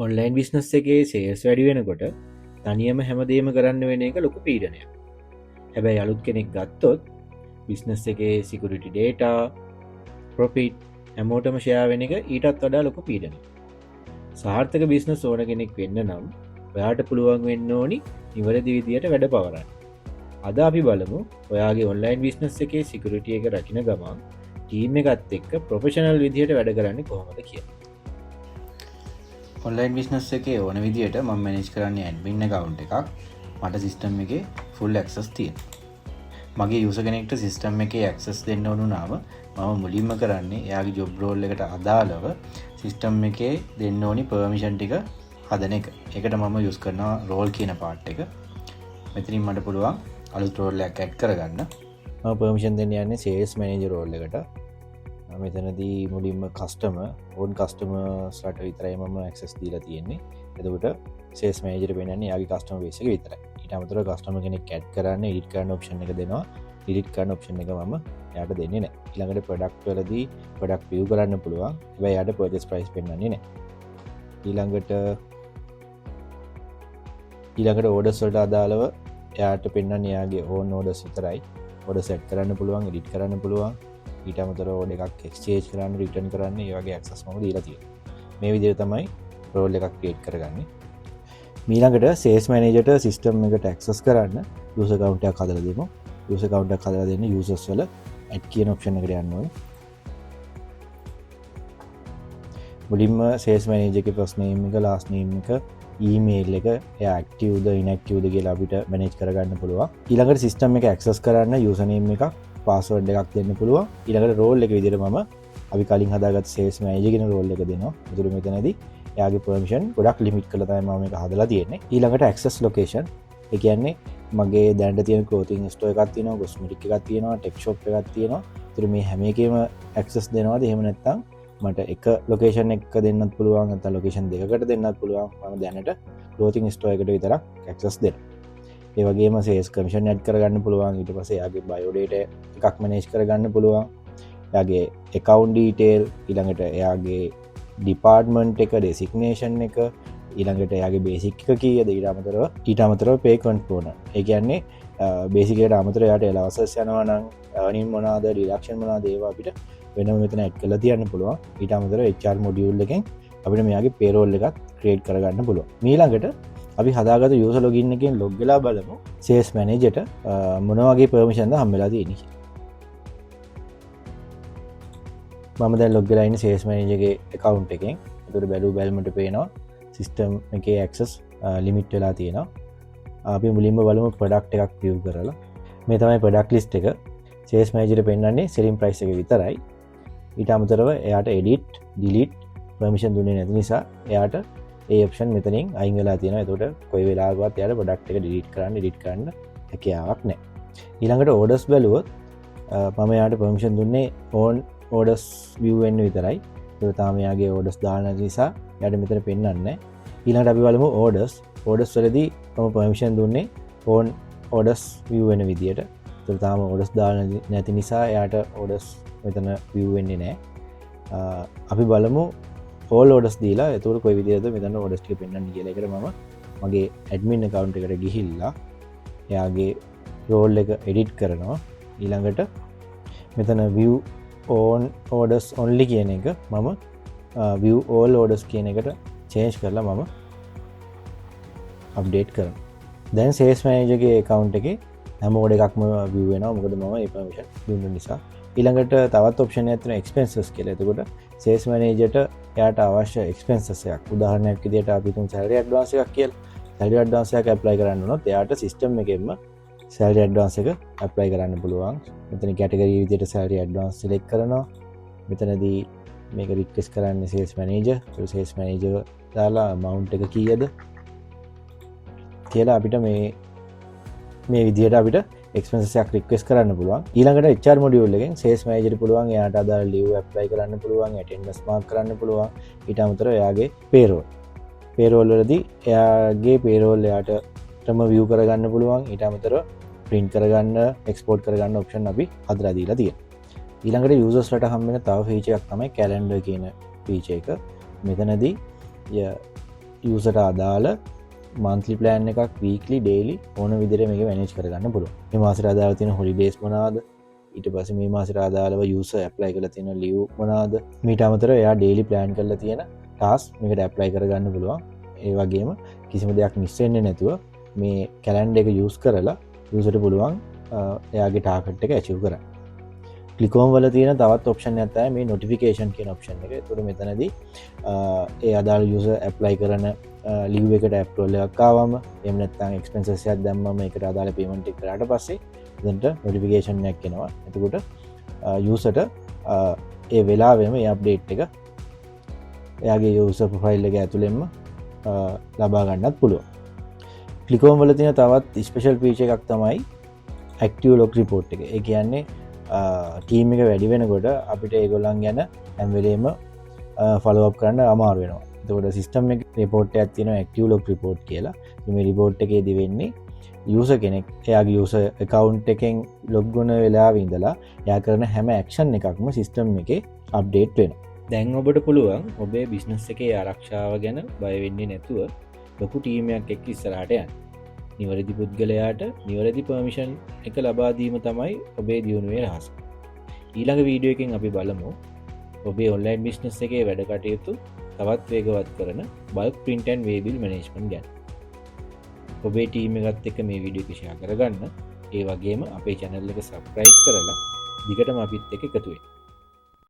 Online business එකේ sales වැඩි වෙනකොට තනියම හැමදේම කරන්න වෙන එක ලොකු පීඩනය. හැබැයි අලුත් කෙනෙක් ගත්තොත් බිස්නස් එකේ සිකුරිටි ඩේටා ප්‍රොපිට් හැමෝටම ෂයා වෙන එක ඊටත් වඩා ලොකු පීඩන. සාර්ථක බිස්නස් ඕන කෙනෙක් වෙන්න නම් ඔයාට පුළුවන් වෙන්න ඕනි නිවැරදි විදියට වැඩ පවරන්න. අද අපි බලමු ඔයාගේ ඔන්ලයින් බිස්නස් එකේ සිකුරිටිය එක රකින ගමන් ටීම් එකත් එක්ක ප්‍රොෆෙෂනල් විදිහට වැඩ කරන්න කොහොමද කිය. ඔන්ලයින් බිස්නස් එකේ ඕන විදියට මම මැනේජ් කරන්නේ ඇඩ්මින් account එකක්. මට සිස්ටම් එකේ ෆුල් ඇක්සස් තියෙනවා. මගේ යූසර් කෙනෙක්ට සිස්ටම් එකේ ඇක්සස් දෙන්න ඕන නම් මම මුලින්ම කරන්නේ එයාගේ ජොබ් රෝල් එකට අදාළව සිස්ටම් එකේ දෙන්න ඕනි පර්මිෂන් ටික හදන එක. ඒකට මම යූස් කරනවා රෝල් කියන පාර්ට් එක. මෙතනින් මට පුළුවන් අලුත් රෝල් එකක් ඇඩ් කරගන්න. මම පර්මිෂන් දෙන්න යන්නේ සේල්ස් මැනේජර් රෝල් එකට. මෙතනදී මුලින්ම කස්ටම ඕන් කස්ටමර්ස්ලට විතරයි මම ඇක්සස් දීලා තියෙන්නේ. එතකොට සේල්ස් මැනේජර් වෙනන්නේ යාගේ කස්ටමර් බේස් එක විතරයි. ඊට අමතරව කස්ටමර් කෙනෙක් ඇඩ් කරන්න එඩිට් කරන්න ඔප්ෂන් එක දෙනවා. එඩිට් කරන්න ඔප්ෂන් එක මම එයාට දෙන්නේ නැහැ. ඊළඟට ප්‍රොඩක්ට් වලදී ප්‍රොඩක්ට් view කරන්න පුළුවන්. හැබැයි එයාට purchase price පෙන්වන්නේ නැහැ. ඊළඟට orders වලට අදාළව එයාට පෙන්වන්නේ එයාගේ own orders විතරයි. order set කරන්න පුළුවන්, edit කරන්න පුළුවන්. ඊට අමතරව order එකක් exchange කරන්න, return කරන්න ඒ වගේ access මම දීලා තියෙනවා. මේ විදිහට තමයි role එකක් create කරගන්නේ. ඊළඟට sales managerට system එකට access කරන්න user account එකක් හදලා දෙමු. user account එකක් හදලා දෙන්න users වල add කියන option එකට යන්න ඕනේ. මුලින්ම sales manager එකේ first name එක, last name එක, email එක එයා active ද inactive ද කියලා අපිට manage කරගන්න පුළුවන්. ඊළඟට system එක access කරන්න username එකක්, password එකක් දෙන්න පුළුවන්. ඊළඟට role එක විදිහට මම අපි කලින් හදාගත්ත sales manager කියන role එක දෙනවා. ඒතර මෙතනදී එයාගේ permission ගොඩක් limit කරලා තමයි මම මේක හදලා තියෙන්නේ. ඊළඟට access location ඒ කියන්නේ මගේ දැනට තියෙන clothing store එකක් තියෙනවා, cosmetic එකක් තියෙනවා, tech shop එකක් තියෙනවා. ඒතර මේ හැම එකේම access දෙනවාද? එහෙම නැත්නම් මට එක location එකක දෙන්නත් පුළුවන්, නැත්නම් location දෙකකට දෙන්නත් පුළුවන්. මම දැනට clothing store එකට විතරක් access දෙනවා. ඒ වගේම sales commission add කරගන්න පුළුවන්. ඊට පස්සේ එයාගේ bio data එකක් manage කරගන්න පුළුවන්. එයාගේ account detail, ඊළඟට එයාගේ department එක, designation එක, ඊළඟට එයාගේ basic එක කීයද, ඊට අමතරව pay component. ඒ කියන්නේ basic එකට අමතරව එයාට allowances යනවා නම් earning මොනවාද, deduction මොනවාද ඒවා අපිට වෙනම මෙතන add කරලා තියන්න පුළුවන්. ඊට අමතරව HR module එකෙන් අපිට මෙයාගේ payroll එකක් create කරගන්න පුළුවන්. ඊළඟට අපි හදාගත්ත user login එකෙන් log වෙලා බලමු sales managerට මොන වගේ permission ද හම්බෙලා තියෙන්නේ කියලා. මම දැන් log වෙලා ඉන්නේ sales manager ගේ account එකෙන්. ඒකට බැලුමට පේනවා system එකේ access limit වෙලා තියෙනවා. අපි මුලින්ම බලමු product එකක් view කරලා. මේ තමයි product list එක. sales manager පෙන්නන්නේ selling price එක විතරයි. ඊට අමතරව එයාට edit, delete permission දුන්නේ නැති නිසා එයාට ඒ option මෙතනින් අයින් වෙලා තියෙනවා. ඒකට කොයි වෙලාවකවත් එයාට product එක delete කරන්න, edit කරන්න හැකියාවක් නැහැ. ඊළඟට orders බැලුවොත් මම එයාට permission දුන්නේ on orders view වෙන්න විතරයි. ඒක තාම එයාගේ orders දාන්න නැති නිසා එයාට මෙතන පෙන්වන්නේ නැහැ. ඊළඟට අපි බලමු orders වලදී මම permission දුන්නේ on orders view වෙන විදියට. ඒක තාම orders දාන්න නැති නිසා එයාට orders මෙතන view වෙන්නේ නැහැ. අපි බලමු all orders දීලා එතකොට කොයි විදිහටද මෙතන orders ටික පෙන්වන්නේ කියලා. ඒකට මම මගේ admin account එකට ගිහිල්ලා එයාගේ role එක edit කරනවා. ඊළඟට මෙතන view on orders only කියන එක මම view all orders කියන එකට change කරලා මම update කරනවා. දැන් sales manager ගේ account එකේ හැම order එකක්ම view වෙනවා. මොකද මම ඒ permission දුන්න නිසා. ඊළඟට තවත් option එකක් තියෙනවා expenses කියලා. එතකොට sales managerට එයාට අවශ්‍ය expenses එකක් උදාහරණයක් විදිහට අපි තුන් salary advance එකක් කියලා. salary advance එකක් apply කරන්න උනොත් එයාට system එකෙන්ම salary advance එක apply කරන්න පුළුවන්. මෙතන category විදිහට salary advance select කරනවා. මෙතනදී මේක request කරන්නේ sales manager. ඒ sales manager දාලා amount එක කීයද කියලා අපිට මේ විදිහට අපිට expenses එකක් request කරන්න පුළුවන්. ඊළඟට HR module එකෙන් sales manager පුළුවන් එයාට අදාළ leave apply කරන්න පුළුවන්, attendance mark කරන්න පුළුවන්. ඊට අමතරව එයාගේ payroll වලදී එයාගේ payroll එයාටම view කරගන්න පුළුවන්. ඊට අමතරව print කරගන්න, export කරගන්න option අපි හදලා දීලා තියෙනවා. ඊළඟට users ලට හම්බ වෙන තව feature එකක් තමයි calendar කියන feature එක. මෙතනදී යසට අදාළ මන්ත්ලි ප්ලෑන් එකක් වීකලි ඩේලි ඕන විදිර මේක වැනේජ් කරගන්න පුළුව මේ මාසර අදාල තින හොලිඩේස් මනාද ඊට පස මේ මාසර අදාලව යුස ඇප්ලයි කල තියෙන ලියව් මනාද මීට අමතර එයා ඩේලි ප්ලෑන් කරල තියෙන ටස් මේකට ඇප්ලයි කරගන්න පුළුවන් ඒ වගේම කිසිම දෙයක් මිස්සෙන්නේ නැතුව මේ කැලන්ඩ එක යස් කරලා යසට පුළුවන් එයාගේ ටාකට් එක ඇචව් කර කලිකෝම් වල තියෙන තවත් ඔප්ෂන් ඇතයි මේ නොටිෆිකේෂන් කියන ඔප්ෂන් එක තුර මෙතනද ඒ අදාල් යුස ඇප්ලයි කරන ලිව් එකට ඇප්ලෝල්ල එකක්කාවම එමනත්තන් එක්ස්පෙන්සයක් දැම්ම එකට අදාල පේමෙන්ට් කරට පස්සේ දට නොටිෆිකේෂන්යක් කෙනවා එතකොට යසට ඒ වෙලාවෙම අප්ඩේට් එක එයාගේ යස ප්‍රෆයිල් එක ඇතුළෙෙම ලබා ගන්නත් පුළුව කලිකෝම් වල තින තවත් ස්පේෂල් පීච එකක් තමයි ඇක්ටව ලොක් රිපෝට් එක ඒ කියන්නේ ටීම එක වැඩි වෙනකොට අපිට ඒගොල්ලන් ගැන ඇම්වෙලේම ෆලෝප් කරන්න අමාරු වෙනවා තකොට සිස්ටම් එක රිපෝට් ඇතින ඇක්ටව ලොක් රිපෝට් කියලා මේ රිපෝට් එකේ දිවෙන්නේ යස කෙනෙක් එයාගේ යස එකකවුන්් එකෙන් ලොග්ගුණ වෙලා ඉඳලා යා කරන හැම ඇක්ෂන් එකක්ම සිස්ටම් එක අප්ඩේට් වෙන දැන් ඔබට පුළුවන් ඔබේ බිස්නස් එකේ ආරක්ෂාව ගැන බයවෙන්නේ නැතුව ලොකු ටීමයක් එක් ඉස්සරහට යන්න නිවැරදි පුද්ගලයාට නිවැරදි පර්මිෂන් එක ලබාදීම තමයි ඔබේ දියුණුවේ රහස ඊළඟ වීඩියෝ එකෙන් අපි බලමු ඔබේ ඔන්ලයින් බිස්නස් එකේ වැඩ කටයුතු තවත් වේගවත් කරන බල්ක් ප්‍රින්ටන් වේබිල් මනේජ්මන්ට් ගැන ඔබේ ටීම එකත් එක මේ වීඩියෝ එක ෂෙයා කරගන්න ඒ වගේම අපේ channel එක subscribe කරලා දිගටම අපිත් එක්ක එකතු වෙන්න